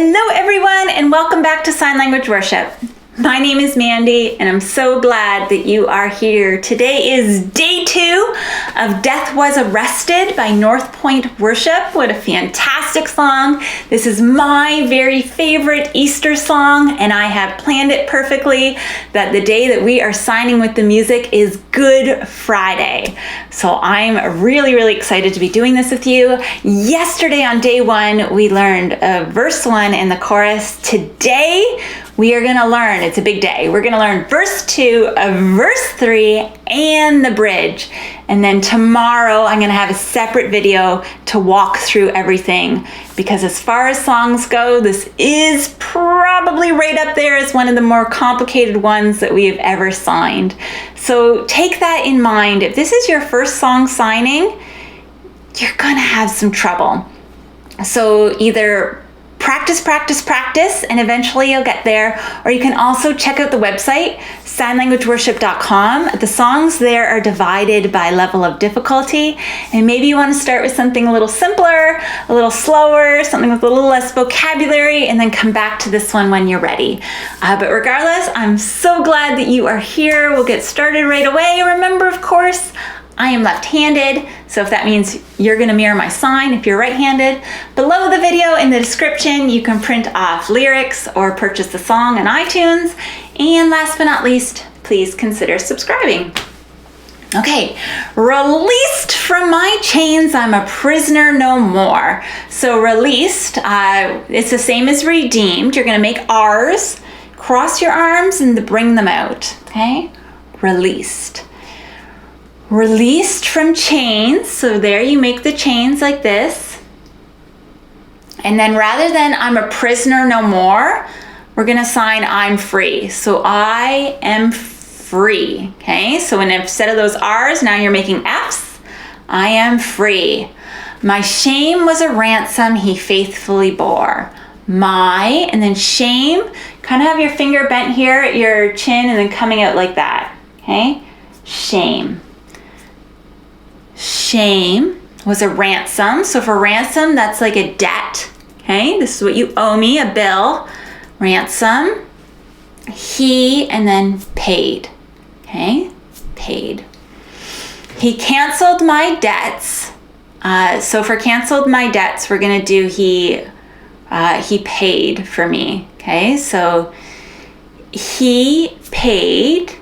Hello everyone, and welcome back to Sign Language Worship. My name is Mandy, and I'm so glad that you are here. Today is day 2 of Death Was Arrested by North Point Worship. What a fantastic song. This is my very favorite Easter song, and I have planned it perfectly that the day that we are signing with the music is Good Friday. So I'm really excited to be doing this with you. Yesterday on day 1, we learned verse 1 and the chorus. Today, we are going to learn, it's a big day, we're going to learn verse 2, verse 3, and the bridge. And then tomorrow, I'm going to have a separate video to walk through everything, because as far as songs go, this is probably right up there as one of the more complicated ones that we have ever signed. So take that in mind. If this is your first song signing, you're going to have some trouble. So either practice, and eventually you'll get there. Or you can also check out the website, signlanguageworship.com. The songs there are divided by level of difficulty, and maybe you want to start with something a little simpler, a little slower, something with a little less vocabulary, and then come back to this one when you're ready. But regardless, I'm so glad that you are here. We'll get started right away. Remember, of course, I am left-handed, so if that means you're going to mirror my sign if you're right-handed. Below the video in the description, you can print off lyrics or purchase the song on iTunes. And last but not least, please consider subscribing. Okay, released from my chains, I'm a prisoner no more. So released, it's the same as redeemed. You're going to make R's, cross your arms, and bring them out. Okay, released. Released from chains, so there you make the chains like this. And then rather than I'm a prisoner no more, we're gonna sign I'm free. So I am free, okay? So instead of those R's, now you're making F's. I am free. My shame was a ransom he faithfully bore. My, and then shame, kind of have your finger bent here at your chin and then coming out like that, okay? Shame. Shame was a ransom. So for ransom, that's like a debt. Okay, this is what you owe me, a bill. Ransom. He, and then paid. Okay, paid. He canceled my debts. So for canceled my debts, we're gonna do he paid for me. Okay, so he paid,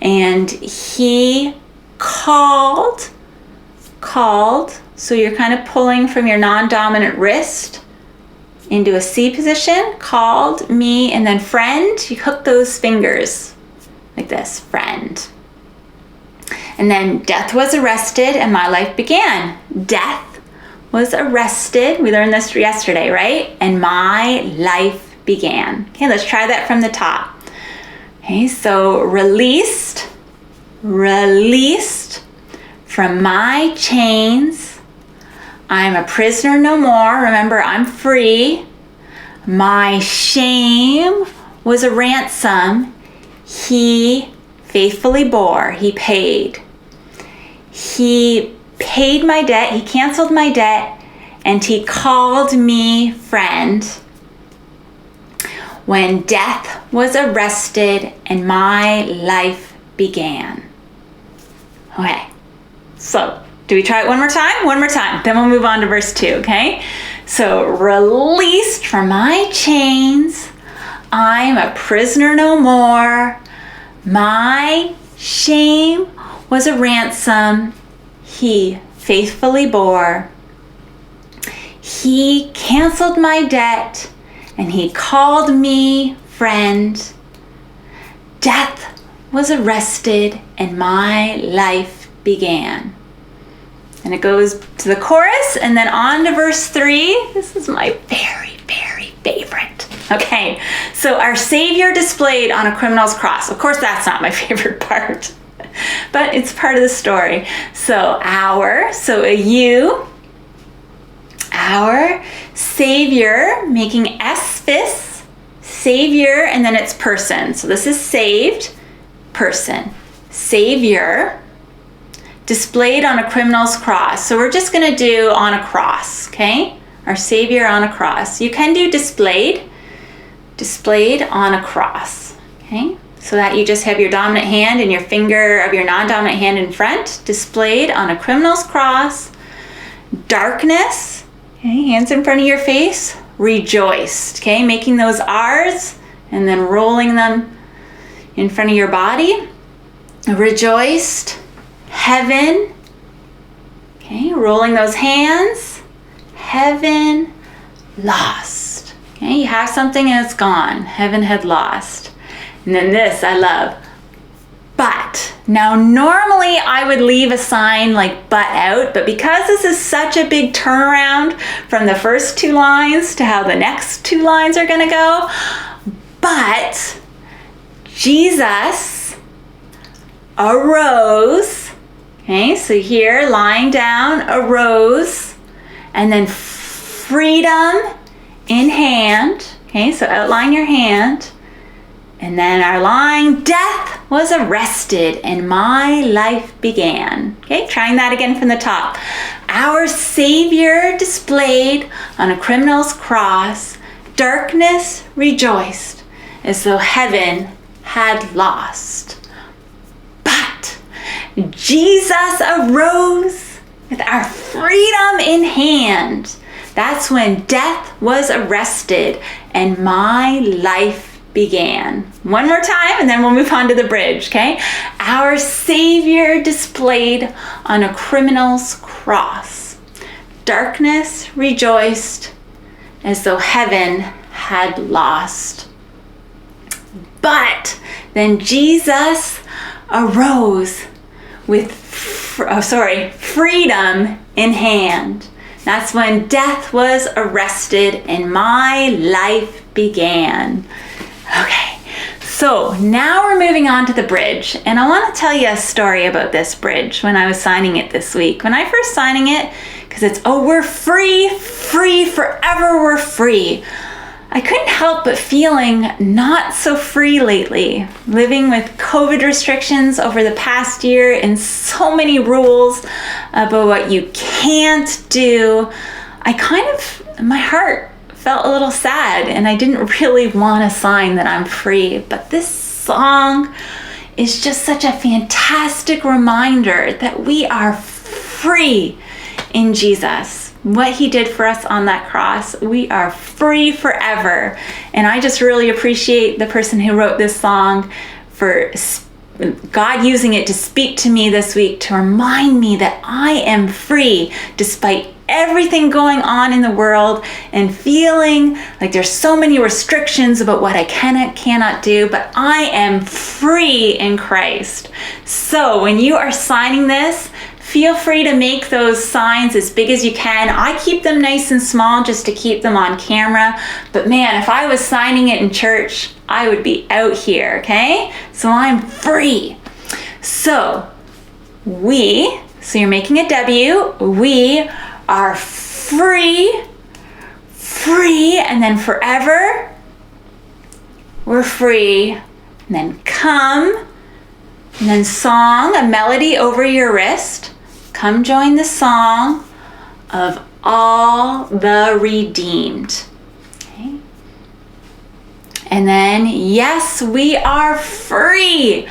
and he called, so you're kind of pulling from your non-dominant wrist into a C position, called me, and then friend, you hook those fingers like this, friend. And then death was arrested and my life began. Death was arrested, we learned this yesterday, right? And my life began. Okay, let's try that from the top. Okay, so released from my chains, I'm a prisoner no more. Remember, I'm free. My shame was a ransom he faithfully bore. He paid. He paid my debt. He canceled my debt, and he called me friend. When death was arrested and my life began. Okay. So, do we try it one more time? One more time. Then we'll move on to verse 2, okay? So, released from my chains, I'm a prisoner no more. My shame was a ransom he faithfully bore. He canceled my debt, and he called me friend. Death was arrested, and my life began. And it goes to the chorus and then on to verse 3. This is my very favorite. Okay, so our Savior displayed on a criminal's cross. Of course, that's not my favorite part, but it's part of the story. So a you, our Savior, making S fist, Savior, and then it's person. So this is saved, person, Savior, displayed on a criminal's cross. So we're just going to do on a cross, okay? our Savior on a cross. You can do displayed on a cross, okay? So that you just have your dominant hand and your finger of your non-dominant hand in front, displayed on a criminal's cross. Darkness, okay, hands in front of your face, rejoiced, okay, making those R's and then rolling them in front of your body. Rejoiced, heaven, okay, rolling those hands, heaven, lost. Okay, you have something and it's gone. Heaven had lost. And then this, I love, but. Now, normally I would leave a sign like but out, but because this is such a big turnaround from the first two lines to how the next two lines are going to go, but Jesus arose, okay, so here, lying down, arose, and then freedom in hand, okay, so outline your hand, and then our line, death was arrested and my life began. Okay, trying that again from the top. Our Savior displayed on a criminal's cross, darkness rejoiced as though heaven had lost. But Jesus arose with our freedom in hand. That's when death was arrested and my life began. One more time and then we'll move on to the bridge, okay? Our Savior displayed on a criminal's cross. Darkness rejoiced as though heaven had lost. But then Jesus arose with freedom in hand. That's when death was arrested and my life began. Okay, so now we're moving on to the bridge, and I want to tell you a story about this bridge when I was signing it this week. When I first signing it, because it's, oh, we're free, free, forever we're free. I couldn't help but feeling not so free lately, living with COVID restrictions over the past year and so many rules about what you can't do. My heart felt a little sad and I didn't really want a sign that I'm free, but this song is just such a fantastic reminder that we are free in Jesus. What he did for us on that cross, we are free forever. And I just really appreciate the person who wrote this song for God using it to speak to me this week to remind me that I am free despite everything going on in the world and feeling like there's so many restrictions about what I cannot do, but I am free in Christ. So when you are signing this, feel free to make those signs as big as you can. I keep them nice and small just to keep them on camera. But man, if I was signing it in church, I would be out here, okay? So I'm free. So you're making a W. We are free, and then forever, we're free, and then come, and then song, a melody over your wrist. Come join the song of all the redeemed. Okay. And then, yes, we are free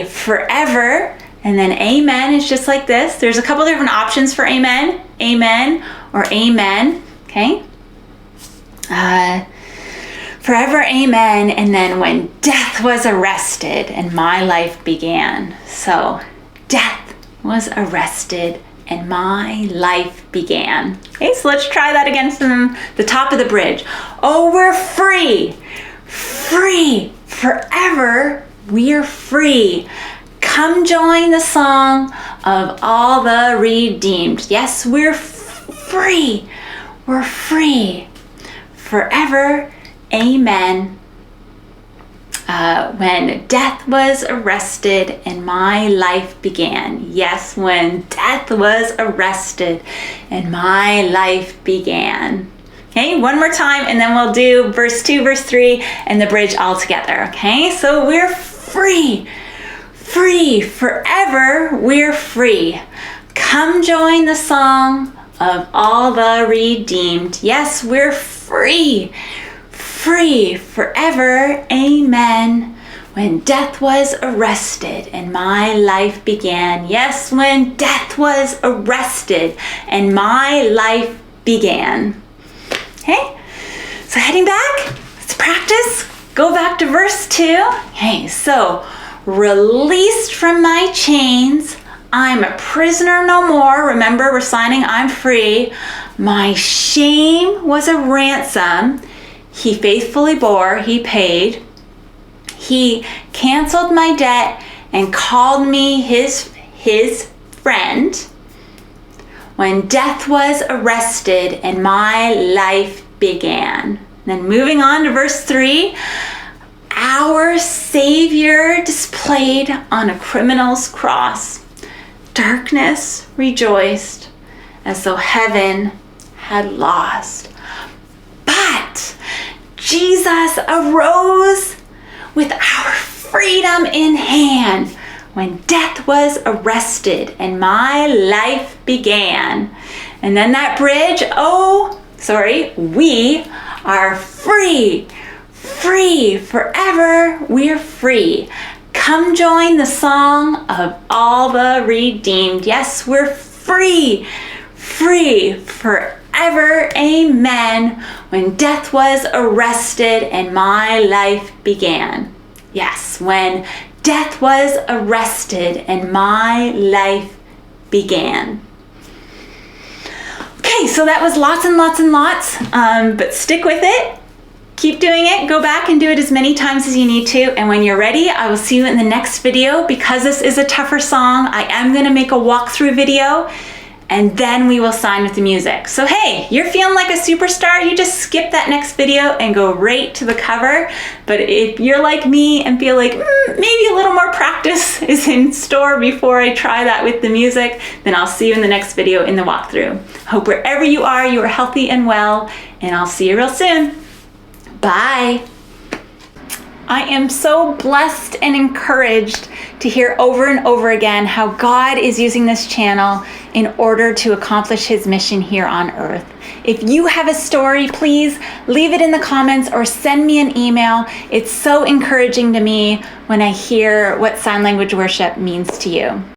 forever. And then amen is just like this. There's a couple different options for amen. Amen or amen. Okay. Forever amen. And then when death was arrested and my life began. So death was arrested and my life began. Okay, so let's try that again from the top of the bridge. Oh, we're free forever. We're free. Come join the song of all the redeemed. Yes, we're free. We're free forever. Amen. When death was arrested and my life began. Yes, when death was arrested and my life began. Okay, one more time and then we'll do verse 2, verse 3, and the bridge all together. Okay, so we're free forever, we're free. Come join the song of all the redeemed. Yes, we're free, free forever. Amen. When death was arrested and my life began. Yes, when death was arrested and my life began. Okay, so heading back, let's practice. Go back to verse 2. Okay, so released from my chains, I'm a prisoner no more. Remember, we're signing I'm free. My shame was a ransom. He faithfully bore, he paid. He canceled my debt and called me his friend. When death was arrested and my life began. Then moving on to verse 3, our Savior displayed on a criminal's cross. Darkness rejoiced as though heaven had lost. But Jesus arose with our freedom in hand when death was arrested and my life began. And then that bridge, we are free, free forever, we're free. Come join the song of all the redeemed. Yes, we're free, free forever, amen. When death was arrested and my life began. Yes, when death was arrested and my life began. Okay, so that was lots and lots and lots, but stick with it. Keep doing it. Go back and do it as many times as you need to. And when you're ready, I will see you in the next video. Because this is a tougher song, I am going to make a walkthrough video, and then we will sign with the music. So hey, you're feeling like a superstar, you just skip that next video and go right to the cover. But if you're like me and feel like maybe a little more practice is in store before I try that with the music, then I'll see you in the next video in the walkthrough. Hope wherever you are healthy and well, and I'll see you real soon. Bye. I am so blessed and encouraged to hear over and over again how God is using this channel in order to accomplish his mission here on earth. If you have a story, please leave it in the comments or send me an email. It's so encouraging to me when I hear what sign language worship means to you.